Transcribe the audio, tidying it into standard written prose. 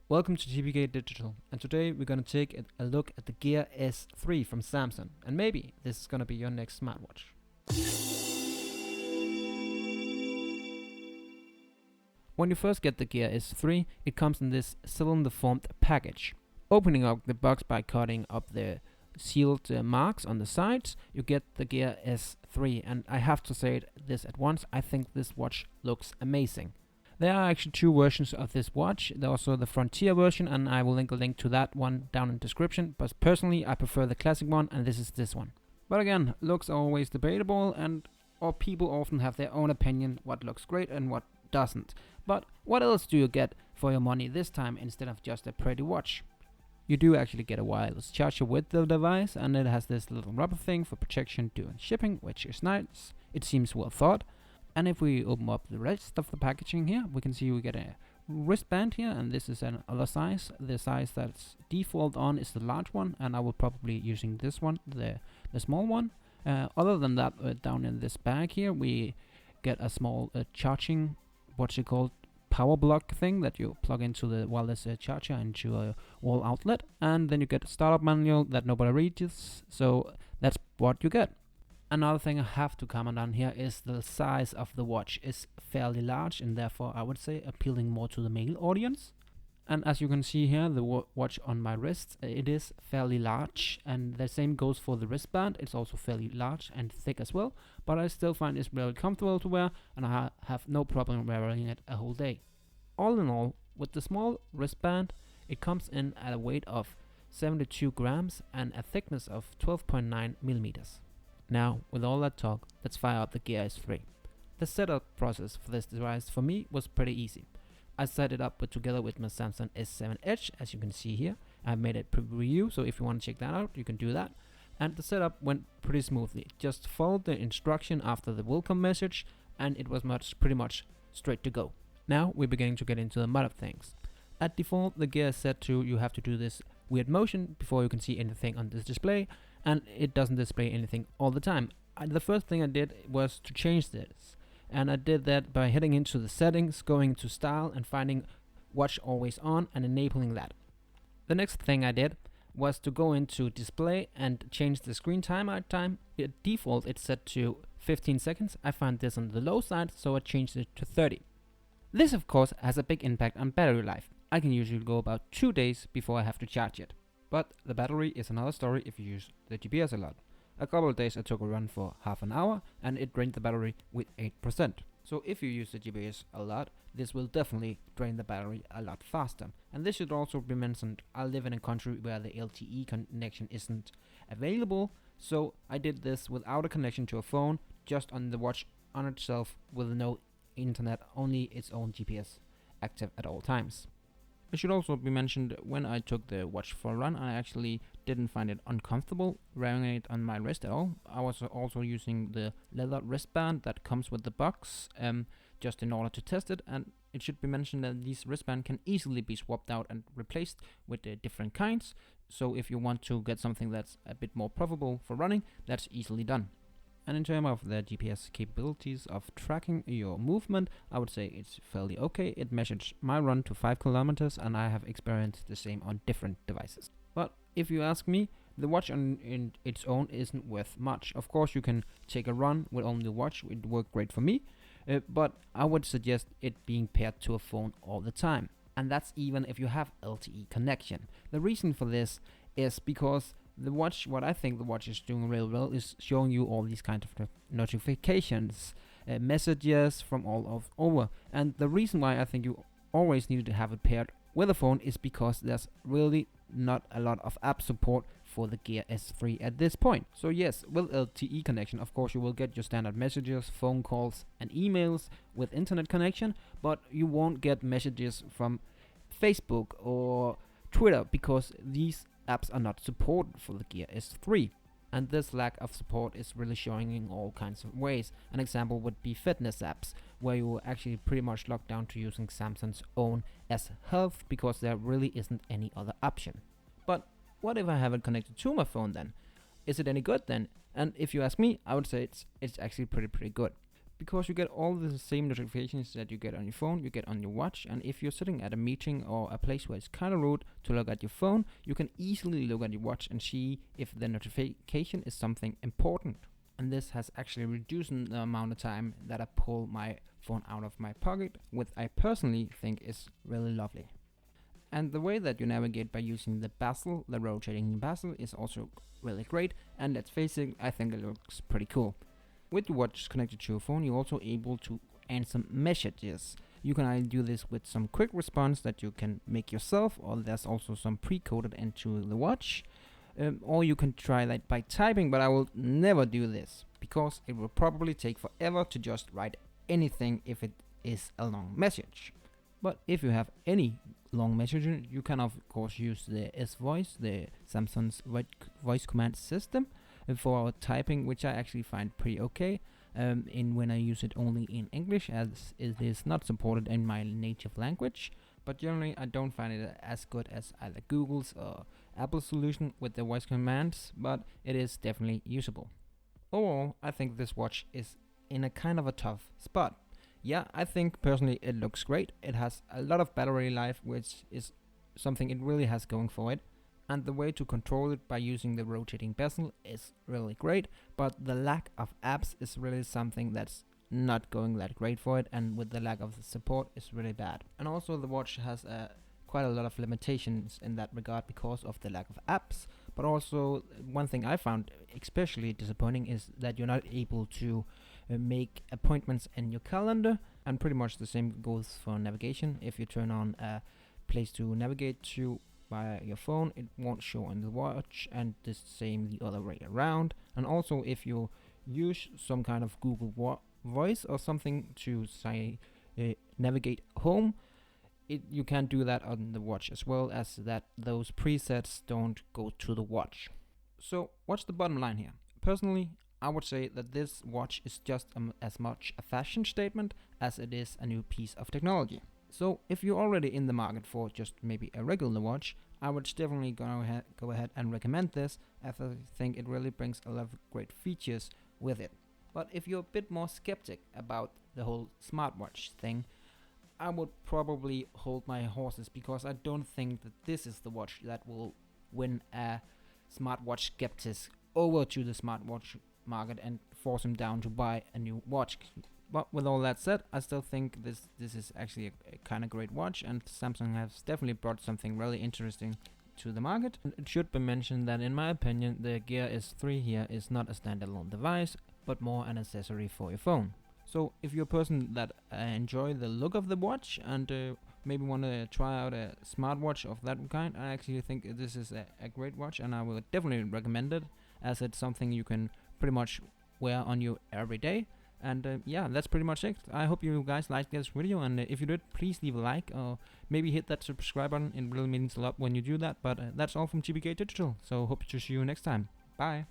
Welcome to TPK Digital, and today we're gonna take a look at the Gear S3 from Samsung, and maybe this is gonna be your next smartwatch. When you first get the Gear S3, it comes in this cylinder-formed package. Opening up the box by cutting up the sealed marks on the sides, you get the Gear S3, and I have to say this at once, I think this watch looks amazing. There are actually two versions of this watch. There's also the Frontier version, and I will link a link to that one down in the description. But personally, I prefer the classic one, and this is this one. But again, looks are always debatable, or people often have their own opinion what looks great and what doesn't. But what else do you get for your money this time instead of just a pretty watch? You do actually get a wireless charger with the device, and it has this little rubber thing for protection during shipping, which is nice. It seems well thought. And if we open up the rest of the packaging here, we can see we get a wristband here, and this is another size. The size that's default on is the large one, and I will probably using this one, the small one. Other than that, down in this bag here, we get a small charging, what's it called, power block thing that you plug into the wireless charger into a wall outlet, and then you get a startup manual that nobody reads. So that's what you get. Another thing I have to comment on here is the size of the watch is fairly large, and therefore I would say appealing more to the male audience. And as you can see here, the watch on my wrist, it is fairly large, and the same goes for the wristband. It's also fairly large and thick as well, but I still find it's really comfortable to wear, and I have no problem wearing it a whole day. All in all, with the small wristband, it comes in at a weight of 72 grams and a thickness of 12.9 millimeters. Now, with all that talk, let's fire up the Gear S3. The setup process for this device for me was pretty easy. I set it up together with my Samsung S7 Edge, as you can see here. I made a preview, so if you want to check that out, you can do that. And the setup went pretty smoothly. Just followed the instruction after the welcome message, and it was pretty much straight to go. Now we're beginning to get into the mud of things. At default, the gear is set to you have to do this weird motion before you can see anything on this display, and it doesn't display anything all the time. The first thing I did was to change this, and I did that by heading into the settings, going to style, and finding watch always on and enabling that. The next thing I did was to go into display and change the screen timeout time. At default it's set to 15 seconds. I found this on the low side, so I changed it to 30. This of course has a big impact on battery life. I can usually go about 2 days before I have to charge it. But the battery is another story if you use the GPS a lot. A couple of days I took a run for half an hour and it drained the battery with 8%. So if you use the GPS a lot, this will definitely drain the battery a lot faster. And this should also be mentioned, I live in a country where the LTE connection isn't available, so I did this without a connection to a phone, just on the watch on itself with no internet, only its own GPS active at all times. It should also be mentioned, when I took the watch for a run, I actually didn't find it uncomfortable wearing it on my wrist at all. I was also using the leather wristband that comes with the box, just in order to test it, and it should be mentioned that these wristbands can easily be swapped out and replaced with different kinds, so if you want to get something that's a bit more profitable for running, that's easily done. And in terms of the GPS capabilities of tracking your movement, I would say it's fairly okay. It measures my run to 5 kilometers, and I have experienced the same on different devices. But if you ask me, the watch on its own isn't worth much. Of course, you can take a run with only the watch. It worked great for me. But I would suggest it being paired to a phone all the time. And that's even if you have LTE connection. The reason for this is because the watch, what I think the watch is doing real well is showing you all these kind of notifications, messages from all over. And the reason why I think you always need to have it paired with a phone is because there's really not a lot of app support for the Gear S3 at this point. So yes, with LTE connection, of course you will get your standard messages, phone calls and emails with internet connection, but you won't get messages from Facebook or Twitter because these apps are not supported for the Gear S3. And this lack of support is really showing in all kinds of ways. An example would be fitness apps, where you actually pretty much locked down to using Samsung's own S Health because there really isn't any other option. But what if I have it connected to my phone then? Is it any good then? And if you ask me, I would say it's actually pretty good. because you get all the same notifications that you get on your phone, you get on your watch. And if you're sitting at a meeting or a place where it's kind of rude to look at your phone, you can easily look at your watch and see if the notification is something important. And this has actually reduced the amount of time that I pull my phone out of my pocket, which I personally think is really lovely. And the way that you navigate by using the bezel, the rotating bezel, is also really great, and let's face it, I think it looks pretty cool. With your watch connected to your phone, you're also able to answer messages. You can either do this with some quick response that you can make yourself, or there's also some pre-coded into the watch. Or you can try that by typing, but I will never do this because it will probably take forever to just write anything if it is a long message. But if you have any long message, you can of course use the S-Voice, the Samsung's voice command system for typing, which I actually find pretty okay. When I use it only in English, as it is not supported in my native language. But generally I don't find it as good as either Google's or Apple's solution with the voice commands, but it is definitely usable. Overall, I think this watch is in a kind of a tough spot. Yeah, I think personally it looks great. It has a lot of battery life, which is something it really has going for it. And the way to control it by using the rotating bezel is really great, but the lack of apps is really something that's not going that great for it, and with the lack of the support is really bad. And also the watch has quite a lot of limitations in that regard because of the lack of apps. But also one thing I found especially disappointing is that you're not able to make appointments in your calendar, and pretty much the same goes for navigation. If you turn on a place to navigate to via your phone, it won't show on the watch, and the same the other way around. And also if you use some kind of Google Voice or something to say navigate home, you can't do that on the watch, as well as that those presets don't go to the watch. So what's the bottom line here? Personally, I would say that this watch is just as much a fashion statement as it is a new piece of technology. So if you're already in the market for just maybe a regular watch, I would definitely go ahead and recommend this, as I think it really brings a lot of great features with it. But if you're a bit more skeptic about the whole smartwatch thing, I would probably hold my horses, because I don't think that this is the watch that will win a smartwatch skeptic over to the smartwatch market and force him down to buy a new watch. But with all that said, I still think this is actually a kind of great watch, and Samsung has definitely brought something really interesting to the market. And it should be mentioned that in my opinion, the Gear S3 here is not a standalone device, but more an accessory for your phone. So if you're a person that enjoy the look of the watch and maybe want to try out a smartwatch of that kind, I actually think this is a great watch, and I will definitely recommend it, as it's something you can pretty much wear on you every day. And yeah, that's pretty much it. I hope you guys liked this video, and if you did, please leave a like or maybe hit that subscribe button. It really means a lot when you do that. But that's all from GBK Digital, so hope to see you next time. Bye.